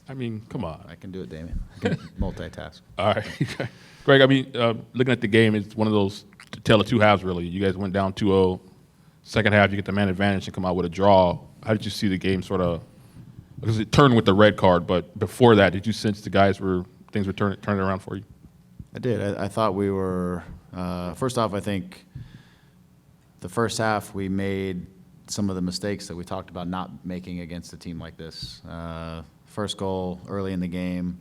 I mean, come on. I can do it, Damien. I can multitask. All right. Greg, I mean, looking at the game, it's one of those tale of two halves, really. You guys went down 2-0. Second half, you get the man advantage and come out with a draw. How did you see the game sort of, because it turned with the red card, but before that, did you sense things were turning around for you? I did. I thought we were, first off, I think the first half we made some of the mistakes that we talked about not making against a team like this. First goal early in the game.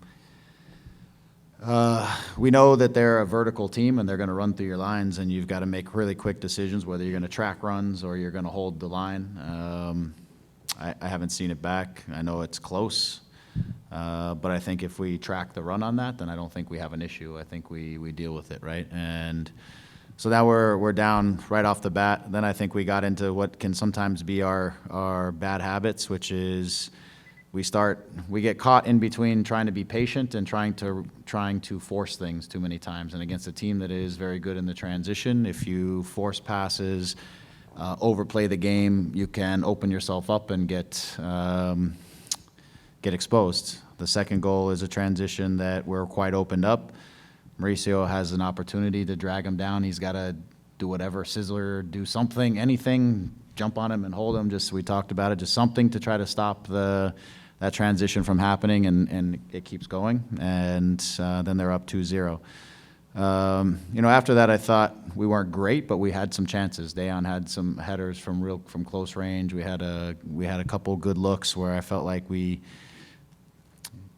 We know that they're a vertical team and they're going to run through your lines, and you've got to make really quick decisions whether you're going to track runs or you're going to hold the line. I haven't seen it back. I know it's close, but I think if we track the run on that, then I don't think we have an issue. I think we deal with it, right? And so now we're down right off the bat. Then I think we got into what can sometimes be our bad habits, which is we get caught in between trying to be patient and trying to force things too many times. And against a team that is very good in the transition, if you force passes, overplay the game, you can open yourself up and get exposed. The second goal is a transition that we're quite opened up. Mauricio has an opportunity to drag him down. He's got to do whatever, sizzler, do something, anything, jump on him and hold him. We talked about it, just something to try to stop that transition from happening, and it keeps going. And then they're up 2-0. After that, I thought we weren't great, but we had some chances. Dayon had some headers from close range. We had a couple good looks where I felt like we,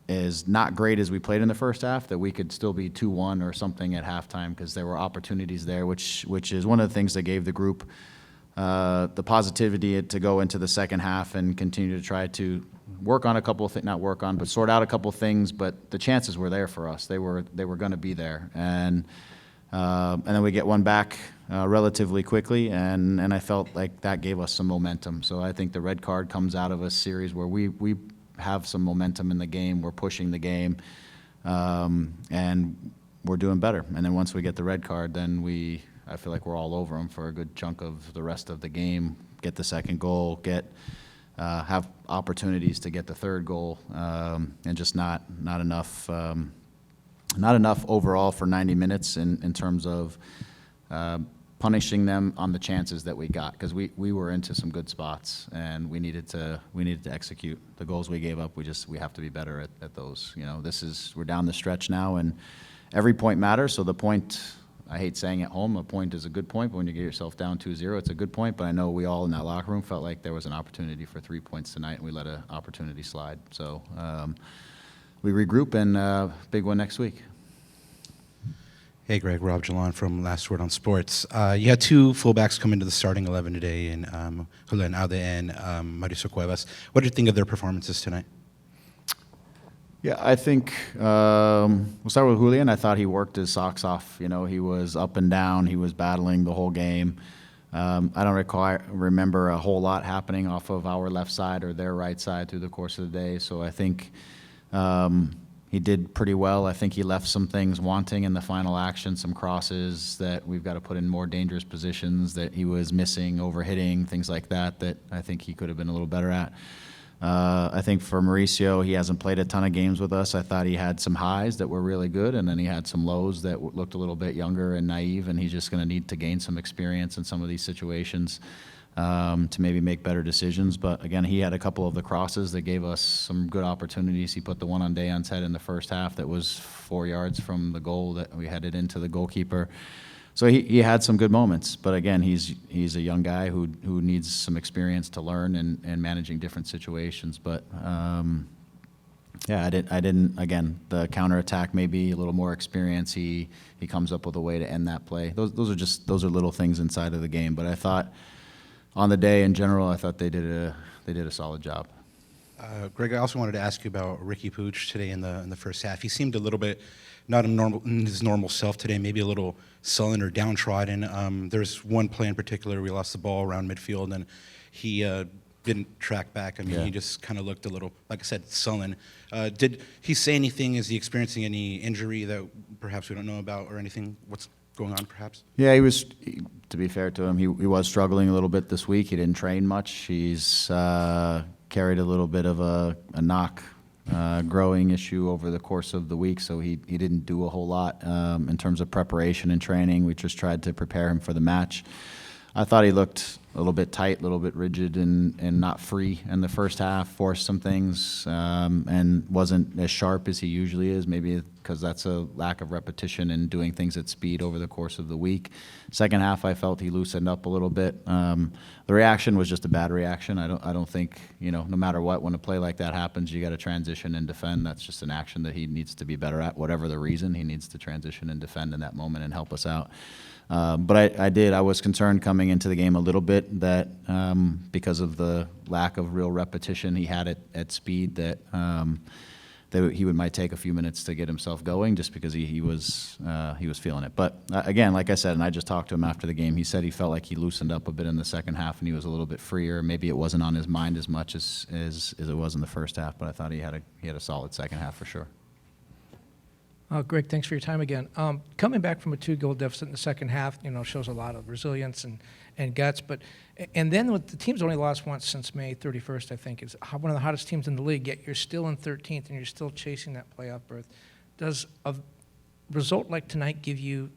as not great as we played in the first half, that we could still be 2-1 or something at halftime, because there were opportunities there, which is one of the things that gave the group the positivity to go into the second half and continue to try to work on a couple of things, not work on, but sort out a couple of things. But the chances were there for us. They were going to be there, and then we get one back relatively quickly, and I felt like that gave us some momentum. So I think the red card comes out of a series where we have some momentum in the game. We're pushing the game, and we're doing better. And then once we get the red card, then I feel like we're all over them for a good chunk of the rest of the game. Get the second goal, have opportunities to get the third goal, and just not enough overall for 90 minutes in terms of punishing them on the chances that we got, because we were into some good spots and we needed to execute. The goals we gave up, we have to be better at those. We're down the stretch now, and every point matters. So the point, I hate saying at home, a point is a good point, but when you get yourself down 2-0, it's a good point. But I know we all in that locker room felt like there was an opportunity for 3 points tonight, and we let an opportunity slide. So we regroup, and big one next week. Hey, Greg, Rob Jalon from Last Word on Sports. You had two fullbacks come into the starting 11 today, in Julian Alde and Mauricio Cuevas. What did you think of their performances tonight? Yeah, I think we'll start with Julian. I thought he worked his socks off. He was up and down. He was battling the whole game. I don't remember a whole lot happening off of our left side or their right side through the course of the day. So I think he did pretty well. I think he left some things wanting in the final action, some crosses that we've got to put in more dangerous positions that he was missing, overhitting, things like that I think he could have been a little better at. I think for Mauricio, he hasn't played a ton of games with us. I thought he had some highs that were really good, and then he had some lows that looked a little bit younger and naive, and he's just going to need to gain some experience in some of these situations to maybe make better decisions. But again, he had a couple of the crosses that gave us some good opportunities. He put the one on Dayon's head in the first half that was 4 yards from the goal that we headed into the goalkeeper. So he had some good moments, but again, he's a young guy who needs some experience to learn and managing different situations. But I didn't. Again, the counterattack, maybe a little more experience. He comes up with a way to end that play. Those are little things inside of the game. But I thought on the day in general, I thought they did a solid job. Greg, I also wanted to ask you about Ricky Puig today in the first half. He seemed a little bit not in his normal self today, maybe a little sullen or downtrodden. There's one play in particular, we lost the ball around midfield, and he didn't track back. I mean, He just kind of looked a little, like I said, sullen. Did he say anything? Is he experiencing any injury that perhaps we don't know about or anything? What's going on, perhaps? Yeah, he was, to be fair to him, he was struggling a little bit this week. He didn't train much. He's carried a little bit of a knock growing issue over the course of the week, so he didn't do a whole lot in terms of preparation and training. We just tried to prepare him for the match. I thought he looked a little bit tight, a little bit rigid, and not free in the first half, forced some things, and wasn't as sharp as he usually is, maybe because that's a lack of repetition and doing things at speed over the course of the week. Second half, I felt he loosened up a little bit. The reaction was just a bad reaction. I don't think, no matter what, when a play like that happens, you got to transition and defend. That's just an action that he needs to be better at. Whatever the reason, he needs to transition and defend in that moment and help us out. But I was concerned coming into the game a little bit that because of the lack of real repetition he had at speed, that he might take a few minutes to get himself going, just because he was feeling it. But again, like I said, and I just talked to him after the game, he said he felt like he loosened up a bit in the second half and he was a little bit freer. Maybe it wasn't on his mind as much as it was in the first half, but I thought he had a solid second half for sure. Greg, thanks for your time again. Coming back from a 2-goal deficit in the second half, shows a lot of resilience and guts. And then with the team's only lost once since May 31st, I think, is one of the hottest teams in the league, yet you're still in 13th and you're still chasing that playoff berth. Does a result like tonight give you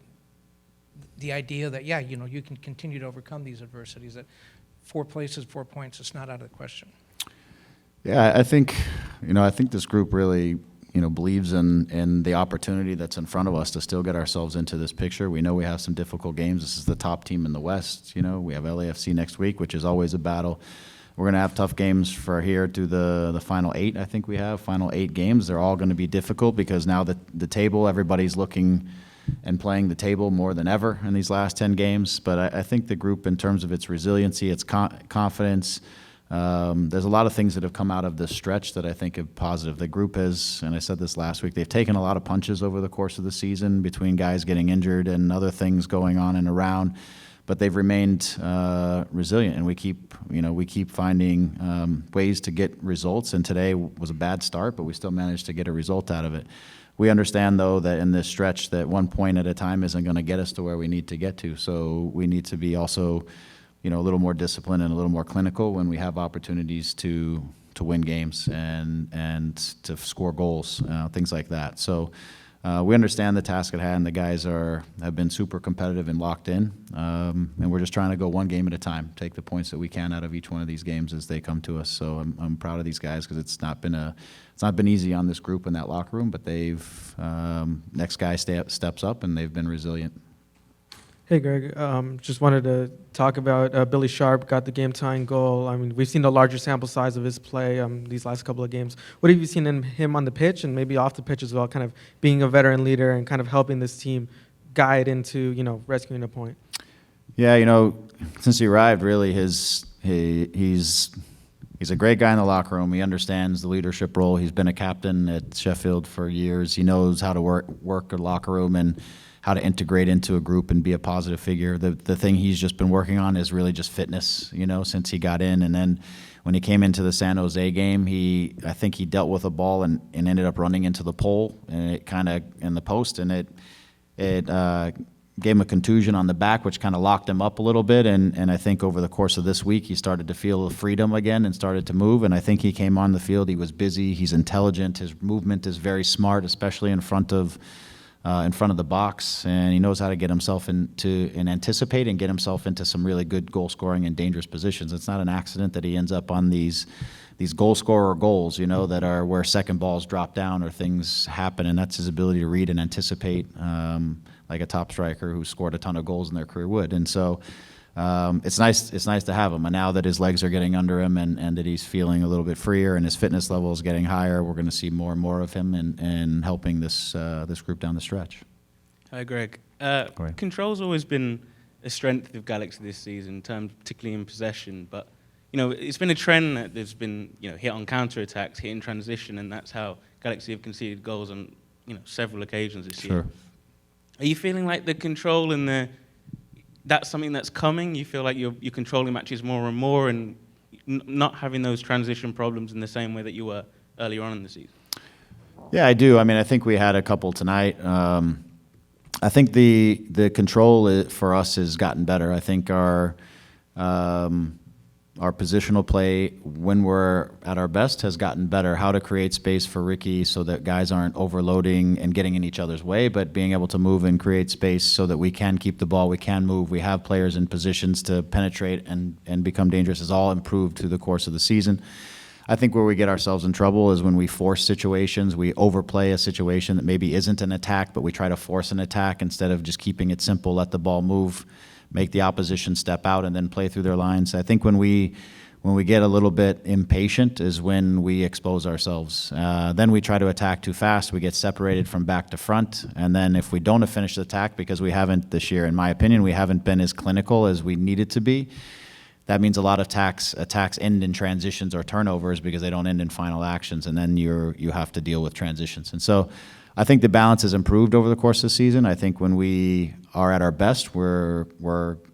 the idea that, you can continue to overcome these adversities, that 4 places, 4 points, it's not out of the question? Yeah, I think this group really believes in the opportunity that's in front of us to still get ourselves into this picture. We know we have some difficult games. This is the top team in the West. We have LAFC next week, which is always a battle. We're going to have tough games for here through the final 8, I think we have. Final 8 games. They're all going to be difficult because now the table, everybody's looking and playing the table more than ever in these last 10 games. But I think the group, in terms of its resiliency, its confidence, there's a lot of things that have come out of this stretch that I think are positive. The group has, and I said this last week, they've taken a lot of punches over the course of the season between guys getting injured and other things going on and around, but they've remained resilient, and we keep finding ways to get results. And today was a bad start, but we still managed to get a result out of it. We understand, though, that in this stretch, that 1 point at a time isn't going to get us to where we need to get to. So we need to be also a little more disciplined and a little more clinical when we have opportunities to win games and to score goals, things like that. So we understand the task at hand. The guys have been super competitive and locked in, and we're just trying to go one game at a time, take the points that we can out of each one of these games as they come to us. So I'm proud of these guys because it's not been easy on this group in that locker room, but they've next guy steps up and they've been resilient. Hey, Greg. Just wanted to talk about Billy Sharp got the game-tying goal. I mean, we've seen the larger sample size of his play these last couple of games. What have you seen in him on the pitch and maybe off the pitch as well, kind of being a veteran leader and kind of helping this team guide into, rescuing a point? Yeah, since he arrived, really, he's a great guy in the locker room. He understands the leadership role. He's been a captain at Sheffield for years. He knows how to work a locker room and how to integrate into a group and be a positive figure. The thing he's just been working on is really just fitness, since he got in. And then when he came into the San Jose game, I think he dealt with a ball and ended up running into the pole and it kind of in the post, and it gave him a contusion on the back, which kind of locked him up a little bit. And I think over the course of this week, he started to feel freedom again and started to move. And I think he came on the field. He was busy. He's intelligent. His movement is very smart, especially in front of the box, and he knows how to get himself into and anticipate and get himself into some really good goal scoring and dangerous positions. It's not an accident that he ends up on these goal scorer goals, that are where second balls drop down or things happen, and that's his ability to read and anticipate, like a top striker who scored a ton of goals in their career would. And so it's nice to have him. And now that his legs are getting under him and that he's feeling a little bit freer and his fitness level is getting higher, we're going to see more and more of him and helping this group down the stretch. Hi, Greg. Control's always been a strength of Galaxy this season, particularly in possession. But it's been a trend that there's been hit on counter-attacks, hit in transition, and that's how Galaxy have conceded goals on several occasions this year. Are you feeling like the control and that's something that's coming? You feel like you're controlling matches more and more and not having those transition problems in the same way that you were earlier on in the season? Yeah, I do. I mean, I think we had a couple tonight. I think the control for us has gotten better. I think our Our positional play, when we're at our best, has gotten better. How to create space for Ricky so that guys aren't overloading and getting in each other's way, but being able to move and create space so that we can keep the ball, we can move, we have players in positions to penetrate and become dangerous has all improved through the course of the season. I think where we get ourselves in trouble is when we force situations, we overplay a situation that maybe isn't an attack, but we try to force an attack instead of just keeping it simple, let the ball move, make the opposition step out, and then play through their lines. I think when we get a little bit impatient is when we expose ourselves. Then we try to attack too fast. We get separated from back to front. And then if we don't finish the attack, because we haven't this year, in my opinion, we haven't been as clinical as we needed to be, that means a lot of attacks end in transitions or turnovers because they don't end in final actions, and then you have to deal with transitions. And so I think the balance has improved over the course of the season. I think when we are at our best, we're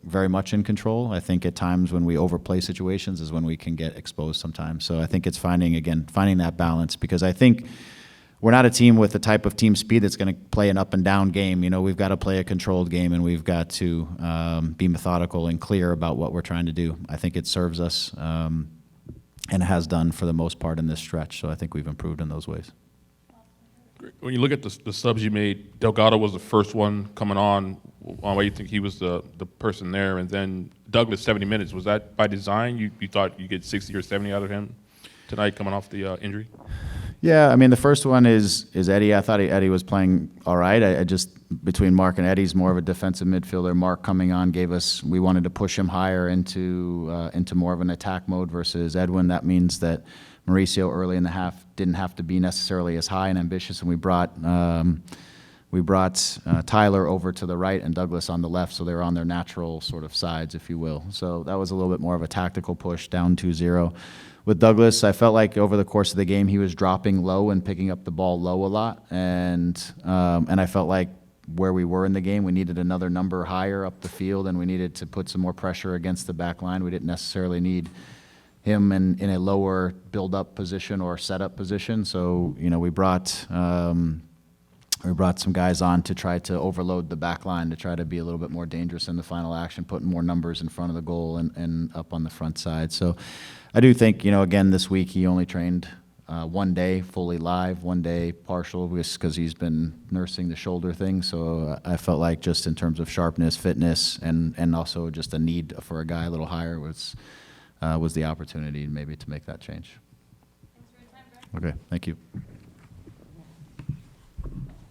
very much in control. I think at times when we overplay situations is when we can get exposed sometimes. So I think it's finding that balance, because I think we're not a team with the type of team speed that's going to play an up and down game. You know, we've got to play a controlled game, and we've got to be methodical and clear about what we're trying to do. I think it serves us and has done for the most part in this stretch. So I think we've improved in those ways. When you look at the subs you made, Delgado was the first one coming on. Why you think he was the person there? And then Douglas, 70 minutes. Was that by design? You thought you get 60 or 70 out of him tonight coming off the injury? Yeah, I mean, the first one is Eddie. I thought Eddie was playing all right. I just, between Mark and Eddie's more of a defensive midfielder. Mark coming on we wanted to push him higher into more of an attack mode versus Edwin. That means that Mauricio early in the half didn't have to be necessarily as high and ambitious, and we brought Tyler over to the right and Douglas on the left, so they were on their natural sort of sides, if you will. So that was a little bit more of a tactical push, down 2-0. With Douglas, I felt like over the course of the game he was dropping low and picking up the ball low a lot, and I felt like where we were in the game, we needed another number higher up the field, and we needed to put some more pressure against the back line. We didn't necessarily need him in a lower build-up position or setup position. So, you know, we brought some guys on to try to overload the back line, to try to be a little bit more dangerous in the final action, putting more numbers in front of the goal and up on the front side. So I do think, you know, again, this week he only trained 1 day fully live, 1 day partial, because he's been nursing the shoulder thing. So I felt like just in terms of sharpness, fitness, and also just a need for a guy a little higher was the opportunity maybe to make that change. Thanks for your time, Greg. Okay, thank you.